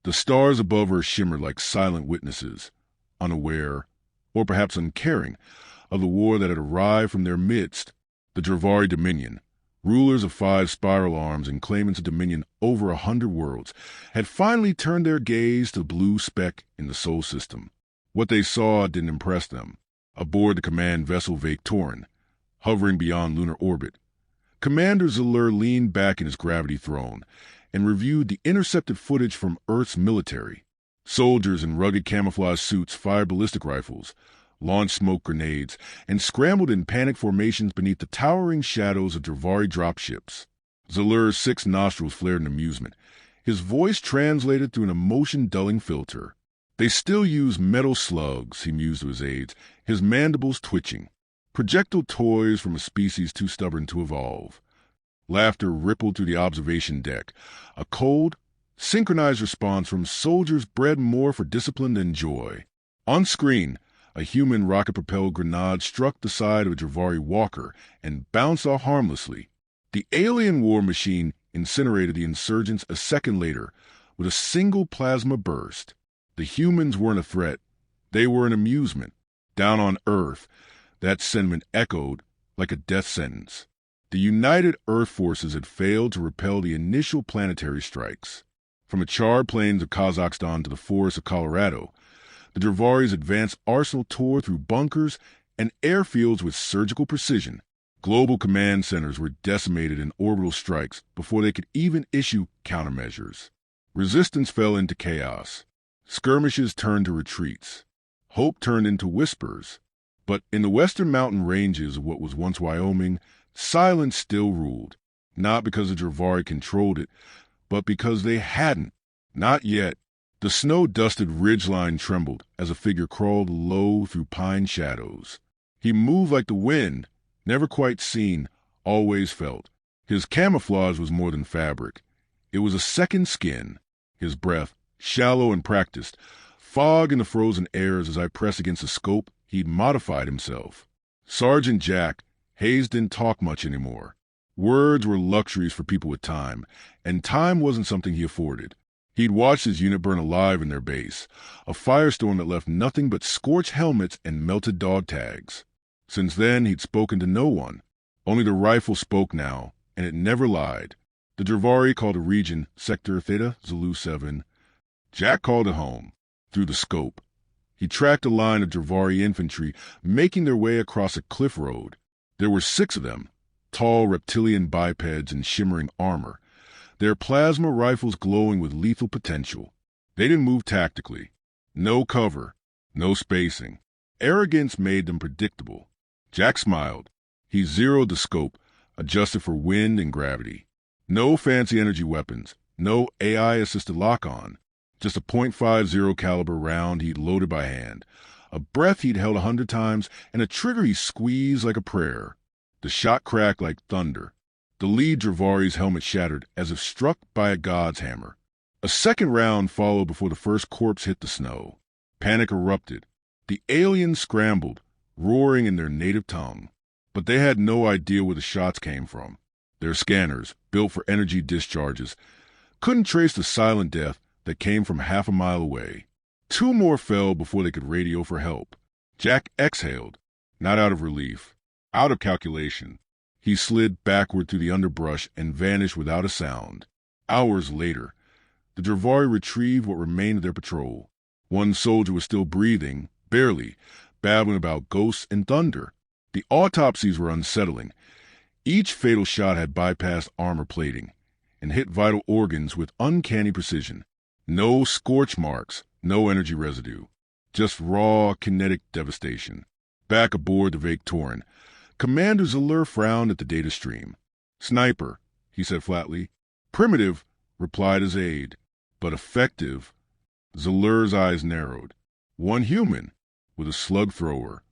The stars above her shimmered like silent witnesses, unaware, or perhaps uncaring, of the war that had arrived from their midst. The Dravari Dominion, rulers of 5 spiral arms and claimants of dominion over 100 worlds, had finally turned their gaze to the blue speck in the Sol system. What they saw didn't impress them. Aboard the command vessel Victorin, hovering beyond lunar orbit, Commander Zalur leaned back in his gravity throne and reviewed the intercepted footage from Earth's military. Soldiers in rugged camouflage suits fired ballistic rifles, launched smoke grenades, and scrambled in panic formations beneath the towering shadows of Dravari dropships. Zalur's 6 nostrils flared in amusement. His voice translated through an emotion-dulling filter. They still use metal slugs, he mused to his aides, his mandibles twitching. Projectile toys from a species too stubborn to evolve. Laughter rippled through the observation deck, a cold, synchronized response from soldiers bred more for discipline than joy. On screen, a human rocket-propelled grenade struck the side of a Dravari walker and bounced off harmlessly. The alien war machine incinerated the insurgents a second later with a single plasma burst. The humans weren't a threat. They were an amusement. Down on Earth, that sentiment echoed like a death sentence. The United Earth forces had failed to repel the initial planetary strikes. From the charred plains of Kazakhstan to the forests of Colorado, the Dravari's advanced arsenal tore through bunkers and airfields with surgical precision. Global command centers were decimated in orbital strikes before they could even issue countermeasures. Resistance fell into chaos. Skirmishes turned to retreats. Hope turned into whispers. But in the western mountain ranges of what was once Wyoming, silence still ruled. Not because the Dravari controlled it, but because they hadn't. Not yet. The snow-dusted ridgeline trembled as a figure crawled low through pine shadows. He moved like the wind, never quite seen, always felt. His camouflage was more than fabric. It was a second skin. His breath, shallow and practiced, fog in the frozen airs as I pressed against the scope. He'd modified himself. Sergeant Jack, Hayes didn't talk much anymore. Words were luxuries for people with time, and time wasn't something he afforded. He'd watched his unit burn alive in their base, a firestorm that left nothing but scorched helmets and melted dog tags. Since then, he'd spoken to no one. Only the rifle spoke now, and it never lied. The Dravari called a region Sector Theta Zulu 7. Jack called it home, through the scope. He tracked a line of Dravari infantry making their way across a cliff road. There were 6 of them, tall reptilian bipeds in shimmering armor, their plasma rifles glowing with lethal potential. They didn't move tactically. No cover, no spacing. Arrogance made them predictable. Jack smiled. He zeroed the scope, adjusted for wind and gravity. No fancy energy weapons, no AI-assisted lock-on. Just a .50 caliber round he'd loaded by hand, a breath he'd held 100 times, and a trigger he squeezed like a prayer. The shot cracked like thunder. The lead Dravari's helmet shattered as if struck by a god's hammer. A second round followed before the first corpse hit the snow. Panic erupted. The aliens scrambled, roaring in their native tongue. But they had no idea where the shots came from. Their scanners, built for energy discharges, couldn't trace the silent death that came from half a mile away. 2 more fell before they could radio for help. Jack exhaled, not out of relief, out of calculation. He slid backward through the underbrush and vanished without a sound. Hours later, the Dravari retrieved what remained of their patrol. One soldier was still breathing, barely, babbling about ghosts and thunder. The autopsies were unsettling. Each fatal shot had bypassed armor plating and hit vital organs with uncanny precision. No scorch marks, no energy residue, just raw kinetic devastation. Back aboard the Victorin, Commander Zalur frowned at the data stream. "Sniper," he said flatly. "Primitive," replied his aide. "But effective." Zalur's eyes narrowed. "One human, with a slug thrower."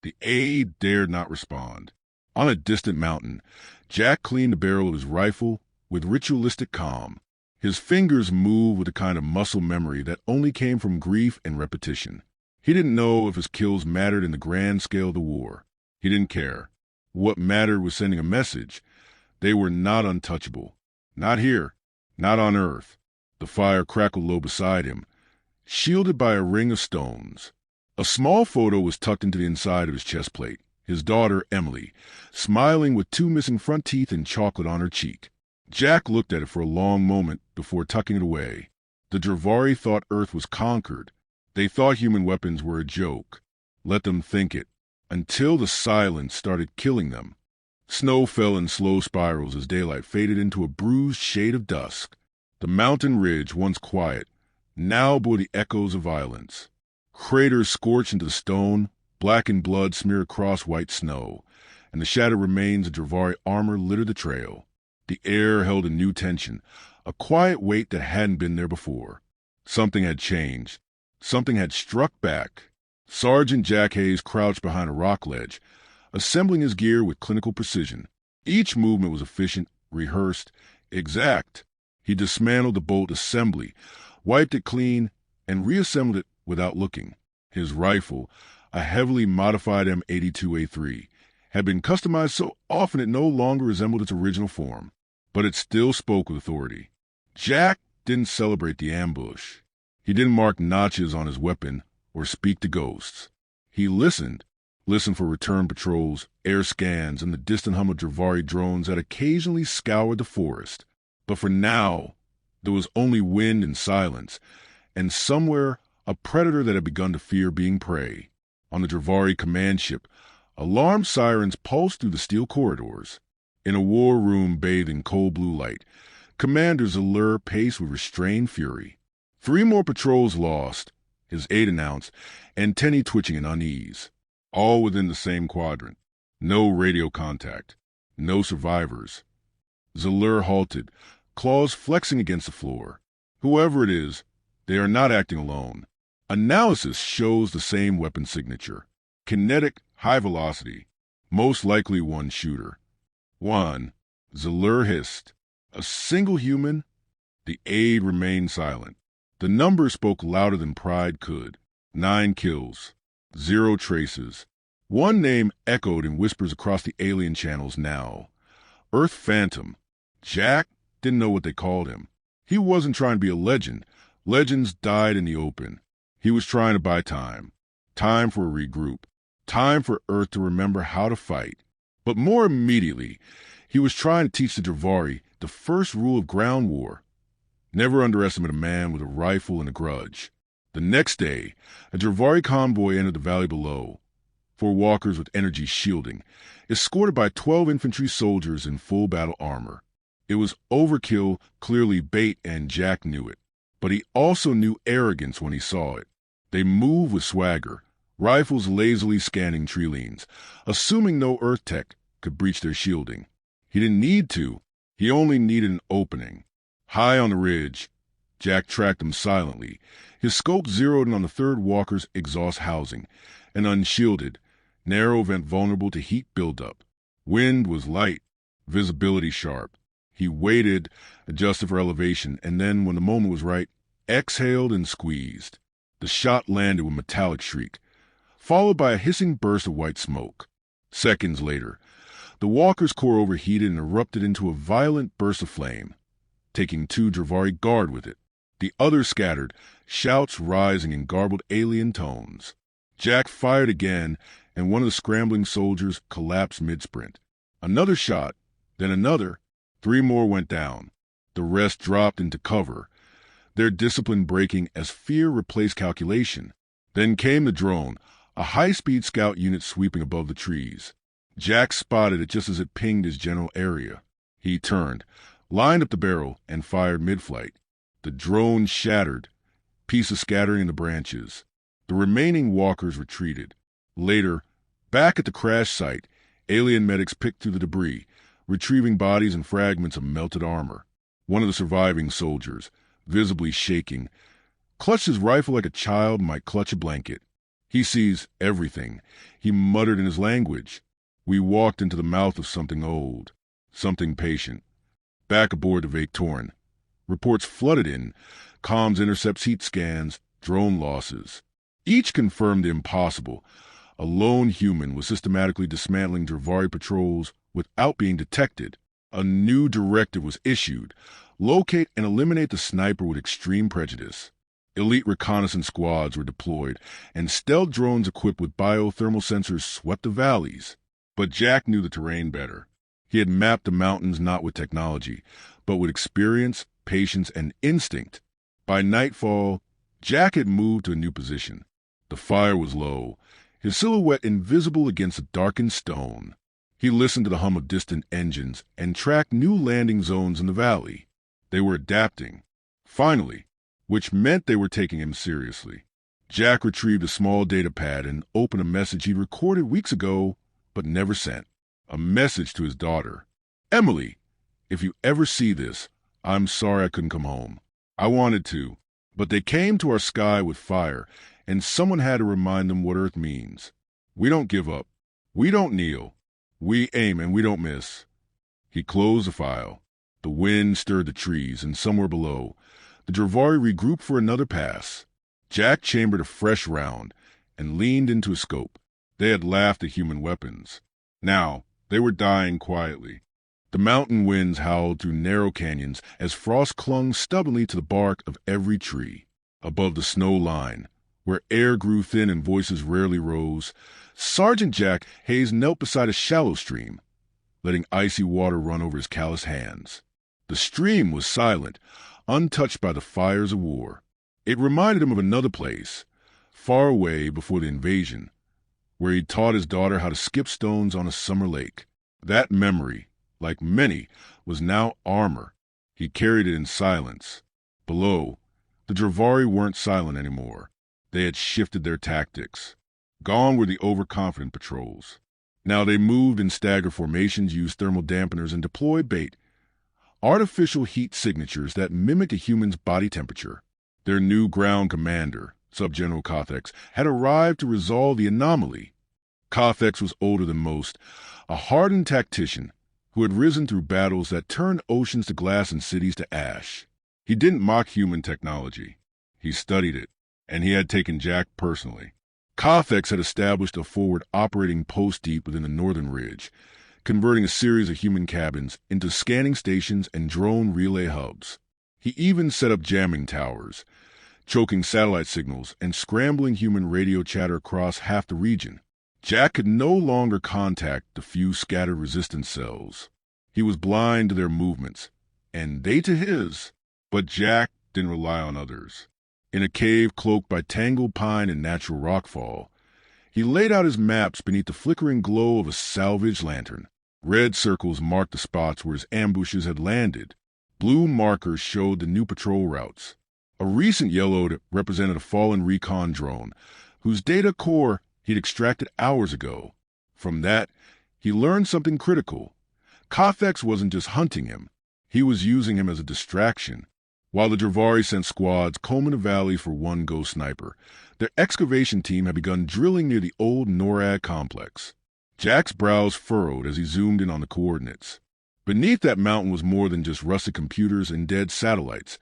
The aide dared not respond. On a distant mountain, Jack cleaned the barrel of his rifle with ritualistic calm. His fingers moved with a kind of muscle memory that only came from grief and repetition. He didn't know if his kills mattered in the grand scale of the war. He didn't care. What mattered was sending a message. They were not untouchable. Not here. Not on Earth. The fire crackled low beside him, shielded by a ring of stones. A small photo was tucked into the inside of his chest plate, his daughter, Emily, smiling with 2 missing front teeth and chocolate on her cheek. Jack looked at it for a long moment before tucking it away. The Dravari thought Earth was conquered. They thought human weapons were a joke. Let them think it, until the silence started killing them. Snow fell in slow spirals as daylight faded into a bruised shade of dusk. The mountain ridge, once quiet, now bore the echoes of violence. Craters scorched into the stone, blackened blood smeared across white snow, and the shattered remains of Dravari armor littered the trail. The air held a new tension, a quiet weight that hadn't been there before. Something had changed. Something had struck back. Sergeant Jack Hayes crouched behind a rock ledge, assembling his gear with clinical precision. Each movement was efficient, rehearsed, exact. He dismantled the bolt assembly, wiped it clean, and reassembled it without looking. His rifle, a heavily modified M82A3, had been customized so often it no longer resembled its original form, but it still spoke with authority. Jack didn't celebrate the ambush. He didn't mark notches on his weapon or speak to ghosts. He listened for return patrols, air scans, and the distant hum of Dravari drones that occasionally scoured the forest. But for now, there was only wind and silence, and somewhere a predator that had begun to fear being prey. On the Dravari command ship, alarm sirens pulsed through the steel corridors. In a war room bathed in cold blue light, Commander Zellur paced with restrained fury. 3 more patrols lost, his aide announced, antennae twitching in unease. All within the same quadrant. No radio contact. No survivors. Zellur halted, claws flexing against the floor. Whoever it is, they are not acting alone. Analysis shows the same weapon signature. Kinetic, high velocity. Most likely one shooter. 1. Zellur hissed. A single human? The aide remained silent. The numbers spoke louder than pride could. 9 kills. 0 traces. One name echoed in whispers across the alien channels now. Earth Phantom. Jack didn't know what they called him. He wasn't trying to be a legend. Legends died in the open. He was trying to buy time. Time for a regroup. Time for Earth to remember how to fight. But more immediately, he was trying to teach the Dravari the first rule of ground war. Never underestimate a man with a rifle and a grudge. The next day, a Dravari convoy entered the valley below. 4 walkers with energy shielding, escorted by 12 infantry soldiers in full battle armor. It was overkill, clearly bait, and Jack knew it. But he also knew arrogance when he saw it. They moved with swagger, rifles lazily scanning tree leans, assuming no Earth tech could breach their shielding. He didn't need to. He only needed an opening. High on the ridge, Jack tracked them silently. His scope zeroed in on the 3rd walker's exhaust housing, an unshielded, narrow vent vulnerable to heat buildup. Wind was light, visibility sharp. He waited, adjusted for elevation, and then, when the moment was right, exhaled and squeezed. The shot landed with a metallic shriek, followed by a hissing burst of white smoke. Seconds later, the walker's core overheated and erupted into a violent burst of flame, taking 2 Dravari guard with it. The others scattered, shouts rising in garbled alien tones. Jack fired again, and one of the scrambling soldiers collapsed mid-sprint. Another shot, then another. 3 more went down. The rest dropped into cover, their discipline breaking as fear replaced calculation. Then came the drone, a high-speed scout unit sweeping above the trees. Jack spotted it just as it pinged his general area. He turned, lined up the barrel, and fired mid-flight. The drone shattered, pieces scattering in the branches. The remaining walkers retreated. Later, back at the crash site, alien medics picked through the debris, retrieving bodies and fragments of melted armor. One of the surviving soldiers, visibly shaking, clutched his rifle like a child might clutch a blanket. "He sees everything," he muttered in his language. We walked into the mouth of something old, something patient. Back aboard the Victorian, reports flooded in, comms intercepts, heat scans, drone losses. Each confirmed the impossible. A lone human was systematically dismantling Dravari patrols without being detected. A new directive was issued. locate and eliminate the sniper with extreme prejudice. Elite reconnaissance squads were deployed, and stealth drones equipped with biothermal sensors swept the valleys. But Jack knew the terrain better. He had mapped the mountains not with technology, but with experience, patience, and instinct. By nightfall, Jack had moved to a new position. The fire was low, his silhouette invisible against the darkened stone. He listened to the hum of distant engines and tracked new landing zones in the valley. They were adapting, finally, which meant they were taking him seriously. Jack retrieved a small data pad and opened a message he'd recorded weeks ago but never sent. A message to his daughter. "Emily, if you ever see this, I'm sorry I couldn't come home. I wanted to, but they came to our sky with fire, and someone had to remind them what Earth means. We don't give up. We don't kneel. We aim and we don't miss." He closed the file. The wind stirred the trees, and somewhere below, the Dravari regrouped for another pass. Jack chambered a fresh round and leaned into his scope. They had laughed at human weapons. Now, they were dying quietly. The mountain winds howled through narrow canyons as frost clung stubbornly to the bark of every tree. Above the snow line, where air grew thin and voices rarely rose, Sergeant Jack Hayes knelt beside a shallow stream, letting icy water run over his calloused hands. The stream was silent, untouched by the fires of war. It reminded him of another place, far away before the invasion, where he taught his daughter how to skip stones on a summer lake. That memory, like many, was now armor. He carried it in silence. Below, the Dravari weren't silent anymore. They had shifted their tactics. Gone were the overconfident patrols. Now they moved in stagger formations, used thermal dampeners, and deployed bait, artificial heat signatures that mimicked a human's body temperature. Their new ground commander, Subgeneral Kothex, had arrived to resolve the anomaly. Kothex was older than most, a hardened tactician who had risen through battles that turned oceans to glass and cities to ash. He didn't mock human technology. He studied it, and he had taken Jack personally. Kothex had established a forward operating post deep within the northern ridge, converting a series of human cabins into scanning stations and drone relay hubs. He even set up jamming towers, choking satellite signals and scrambling human radio chatter across half the region. Jack could no longer contact the few scattered resistance cells. He was blind to their movements, and they to his. But Jack didn't rely on others. In a cave cloaked by tangled pine and natural rockfall, he laid out his maps beneath the flickering glow of a salvaged lantern. Red circles marked the spots where his ambushes had landed. Blue markers showed the new patrol routes. A recent yellow represented a fallen recon drone, whose data core he'd extracted hours ago. From that, he learned something critical. Kothex wasn't just hunting him. He was using him as a distraction. While the Dravari sent squads combing the valley for one ghost sniper, their excavation team had begun drilling near the old NORAD complex. Jack's brows furrowed as he zoomed in on the coordinates. Beneath that mountain was more than just rusted computers and dead satellites.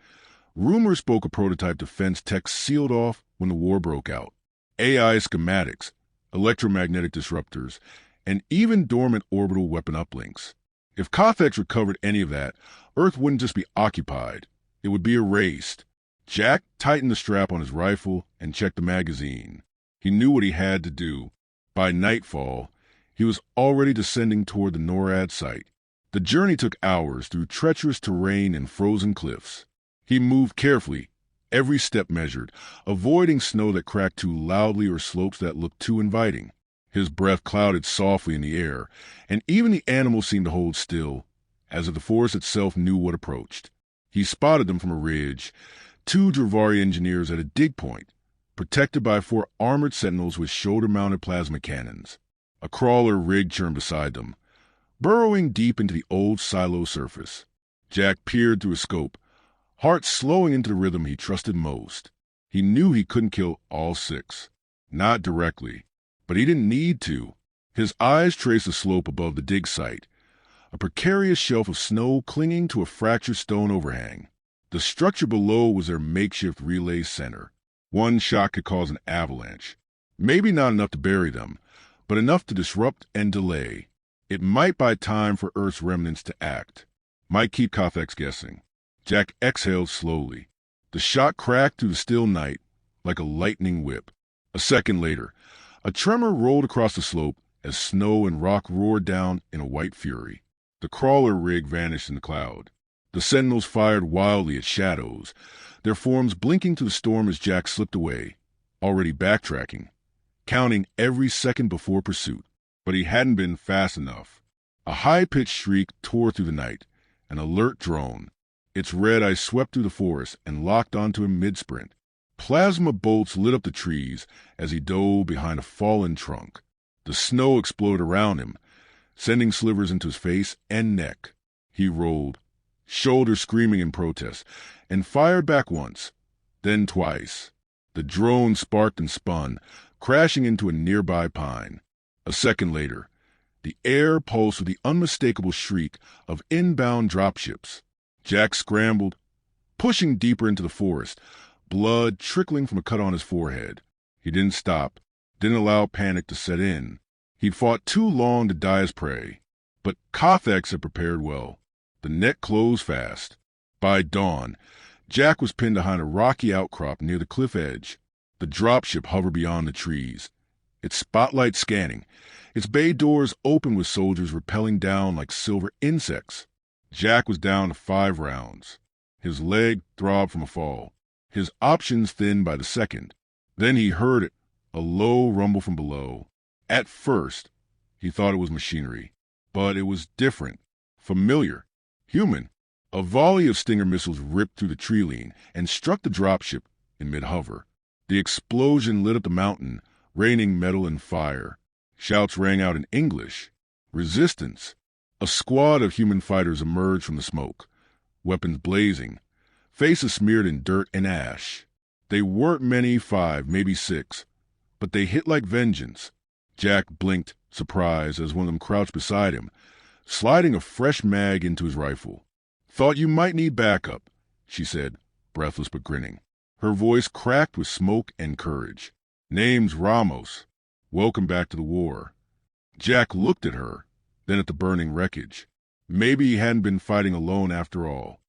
Rumors spoke of prototype defense tech sealed off when the war broke out. AI schematics, electromagnetic disruptors, and even dormant orbital weapon uplinks. If Kothex recovered any of that, Earth wouldn't just be occupied. It would be erased. Jack tightened the strap on his rifle and checked the magazine. He knew what he had to do. By nightfall, he was already descending toward the NORAD site. The journey took hours through treacherous terrain and frozen cliffs. He moved carefully, every step measured, avoiding snow that cracked too loudly or slopes that looked too inviting. His breath clouded softly in the air, and even the animals seemed to hold still, as if the forest itself knew what approached. He spotted them from a ridge, 2 Dravari engineers at a dig point, protected by 4 armored sentinels with shoulder-mounted plasma cannons. A crawler rig churned beside them, burrowing deep into the old silo surface. Jack peered through his scope, heart slowing into the rhythm he trusted most. He knew he couldn't kill all 6. Not directly, but he didn't need to. His eyes traced the slope above the dig site, a precarious shelf of snow clinging to a fractured stone overhang. The structure below was their makeshift relay center. One shot could cause an avalanche. Maybe not enough to bury them, but enough to disrupt and delay. It might buy time for Earth's remnants to act. Might keep Kothex guessing. Jack exhaled slowly. The shot cracked through the still night like a lightning whip. A second later, a tremor rolled across the slope as snow and rock roared down in a white fury. The crawler rig vanished in the cloud. The sentinels fired wildly at shadows, their forms blinking to the storm as Jack slipped away, already backtracking, counting every second before pursuit. But he hadn't been fast enough. A high-pitched shriek tore through the night, an alert drone. Its red eye swept through the forest and locked onto him mid-sprint. Plasma bolts lit up the trees as he dove behind a fallen trunk. The snow exploded around him, sending slivers into his face and neck. He rolled, shoulders screaming in protest, and fired back once, then twice. The drone sparked and spun, crashing into a nearby pine. A second later, the air pulsed with the unmistakable shriek of inbound dropships. Jack scrambled, pushing deeper into the forest, blood trickling from a cut on his forehead. He didn't stop, didn't allow panic to set in. He'd fought too long to die as prey. But Kothax had prepared well. The net closed fast. By dawn, Jack was pinned behind a rocky outcrop near the cliff edge. The dropship hovered beyond the trees, its spotlight scanning, its bay doors open with soldiers rappelling down like silver insects. Jack was down to 5 rounds. His leg throbbed from a fall, his options thinned by the second. Then he heard it, a low rumble from below. At first, he thought it was machinery, but it was different, familiar, human. A volley of Stinger missiles ripped through the tree line and struck the dropship in mid-hover. The explosion lit up the mountain, raining metal and fire. Shouts rang out in English. Resistance. A squad of human fighters emerged from the smoke, weapons blazing, faces smeared in dirt and ash. They weren't many, 5, maybe 6, but they hit like vengeance. Jack blinked, surprised, as one of them crouched beside him, sliding a fresh mag into his rifle. "Thought you might need backup," she said, breathless but grinning. Her voice cracked with smoke and courage. "Name's Ramos. Welcome back to the war." Jack looked at her, then at the burning wreckage. Maybe he hadn't been fighting alone after all.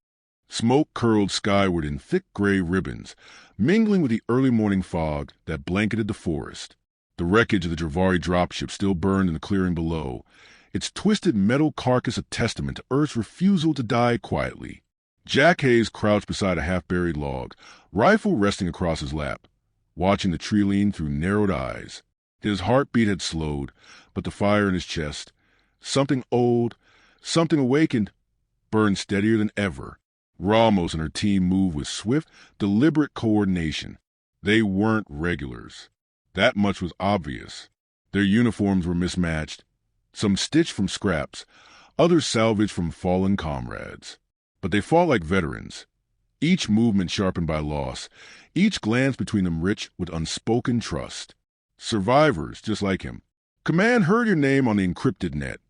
Smoke curled skyward in thick gray ribbons, mingling with the early morning fog that blanketed the forest. The wreckage of the Dravari dropship still burned in the clearing below, its twisted metal carcass a testament to Earth's refusal to die quietly. Jack Hayes crouched beside a half-buried log, rifle resting across his lap, watching the tree lean through narrowed eyes. His heartbeat had slowed, but the fire in his chest, something old, something awakened, burned steadier than ever. Ramos and her team moved with swift, deliberate coordination. They weren't regulars. That much was obvious. Their uniforms were mismatched, some stitched from scraps, others salvaged from fallen comrades. But they fought like veterans, each movement sharpened by loss, each glance between them rich with unspoken trust. Survivors, just like him. "Command heard your name on the encrypted net,"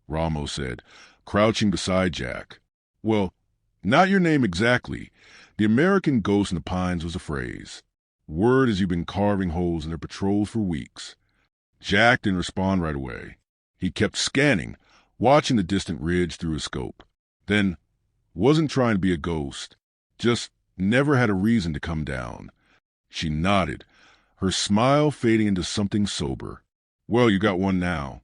Ramos said, crouching beside Jack. "Well, not your name exactly. The American ghost in the pines was a phrase. Word as you've been carving holes in their patrols for weeks." Jack didn't respond right away. He kept scanning, watching the distant ridge through his scope. Then, wasn't trying to be a ghost, just never had a reason to come down. She nodded, her smile fading into something sober. "Well, you got one now."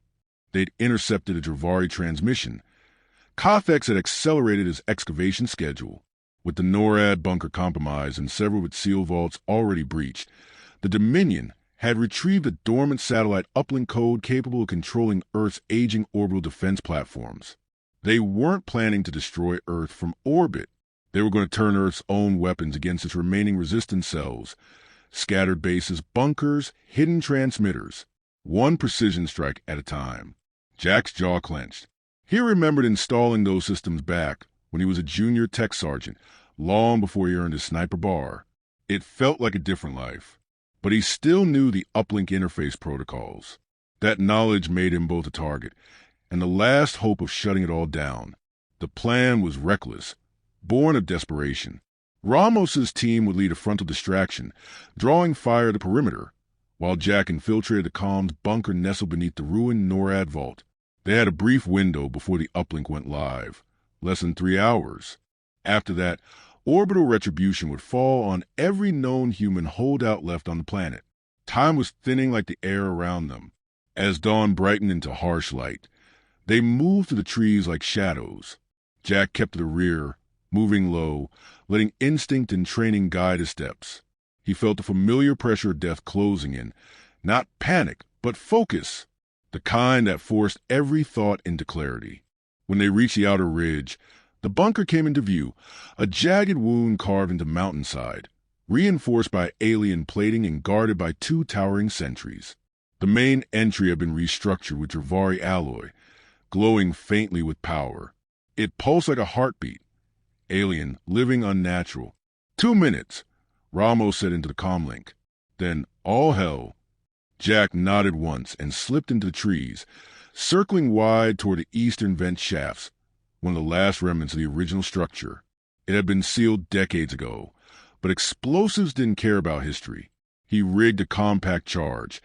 They'd intercepted a Dravari transmission. Kothax had accelerated his excavation schedule. With the NORAD bunker compromised and several of its seal vaults already breached, the Dominion had retrieved a dormant satellite uplink code capable of controlling Earth's aging orbital defense platforms. They weren't planning to destroy Earth from orbit. They were going to turn Earth's own weapons against its remaining resistance cells, scattered bases, bunkers, hidden transmitters, one precision strike at a time. Jack's jaw clenched. He remembered installing those systems back when he was a junior tech sergeant, long before he earned his sniper bar. It felt like a different life, but he still knew the uplink interface protocols. That knowledge made him both a target and the last hope of shutting it all down. The plan was reckless, born of desperation. Ramos's team would lead a frontal distraction, drawing fire at the perimeter, while Jack infiltrated the comms bunker nestled beneath the ruined NORAD vault. They had a brief window before the uplink went live, less than 3 hours. After that, orbital retribution would fall on every known human holdout left on the planet. Time was thinning like the air around them. As dawn brightened into harsh light, they moved through the trees like shadows. Jack kept to the rear, moving low, letting instinct and training guide his steps. He felt the familiar pressure of death closing in, not panic, but focus, the kind that forced every thought into clarity. When they reached the outer ridge, the bunker came into view, a jagged wound carved into mountainside, reinforced by alien plating and guarded by two towering sentries. The main entry had been restructured with Dravari alloy, glowing faintly with power. It pulsed like a heartbeat. Alien, living unnatural. 2 minutes, Ramos said into the comlink. Then, all hell. Jack nodded once and slipped into the trees, circling wide toward the eastern vent shafts, one of the last remnants of the original structure. It had been sealed decades ago, but explosives didn't care about history. He rigged a compact charge,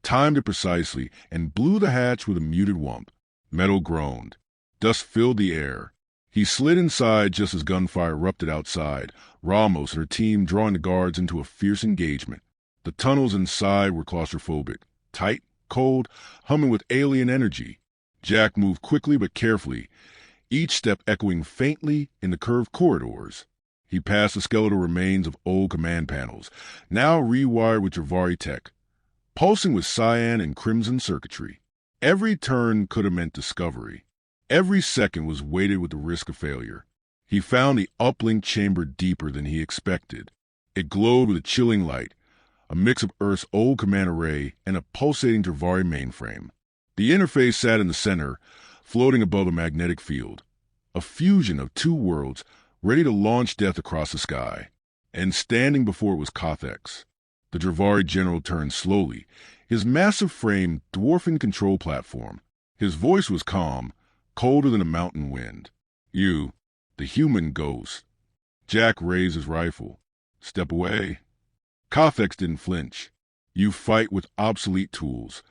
timed it precisely, and blew the hatch with a muted whump. Metal groaned. Dust filled the air. He slid inside just as gunfire erupted outside, Ramos and her team drawing the guards into a fierce engagement. The tunnels inside were claustrophobic, tight, cold, humming with alien energy. Jack moved quickly but carefully, each step echoing faintly in the curved corridors. He passed the skeletal remains of old command panels, now rewired with Dravari tech, pulsing with cyan and crimson circuitry. Every turn could have meant discovery. Every second was weighted with the risk of failure. He found the uplink chamber deeper than he expected. It glowed with a chilling light, a mix of Earth's old command array and a pulsating Dravari mainframe. The interface sat in the center, floating above a magnetic field, a fusion of two worlds ready to launch death across the sky. And standing before it was Kothex. The Dravari general turned slowly, his massive frame dwarfing the control platform. His voice was calm, colder than a mountain wind. "You, the human ghost." Jack raised his rifle. "Step away." Kothex didn't flinch. "You fight with obsolete tools,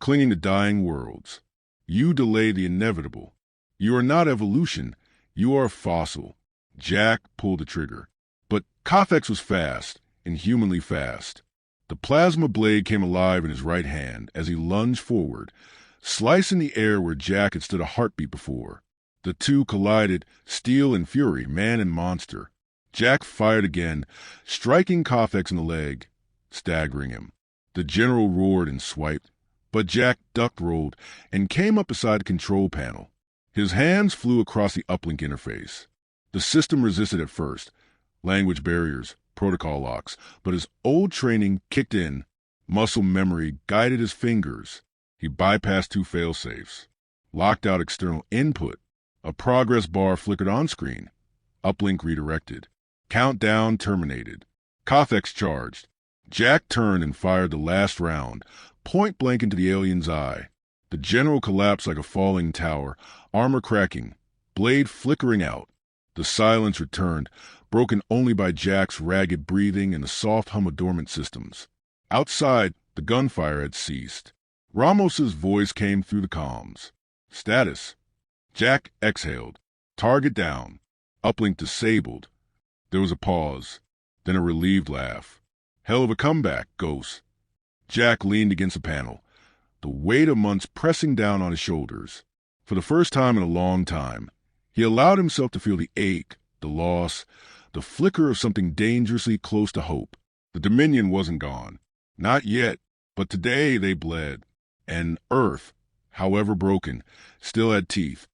clinging to dying worlds. You delay the inevitable. You are not evolution. You are a fossil." Jack pulled the trigger. But Kothex was fast, inhumanly fast. The plasma blade came alive in his right hand as he lunged forward, slicing the air where Jack had stood a heartbeat before. The two collided, steel and fury, man and monster. Jack fired again, striking Kothex in the leg, staggering him. The general roared and swiped, but Jack duck-rolled and came up beside the control panel. His hands flew across the uplink interface. The system resisted at first, language barriers, protocol locks, but his old training kicked in. Muscle memory guided his fingers. He bypassed two failsafes, locked out external input. A progress bar flickered on screen. Uplink redirected. Countdown terminated. Kothex charged. Jack turned and fired the last round, point blank into the alien's eye. The general collapsed like a falling tower, armor cracking, blade flickering out. The silence returned, broken only by Jack's ragged breathing and the soft hum of dormant systems. Outside, the gunfire had ceased. Ramos's voice came through the comms. "Status." Jack exhaled. "Target down. Uplink disabled." There was a pause, then a relieved laugh. "Hell of a comeback, Ghost." Jack leaned against the panel, the weight of months pressing down on his shoulders. For the first time in a long time, he allowed himself to feel the ache, the loss, the flicker of something dangerously close to hope. The Dominion wasn't gone. Not yet, but today they bled. And Earth, however broken, still had teeth.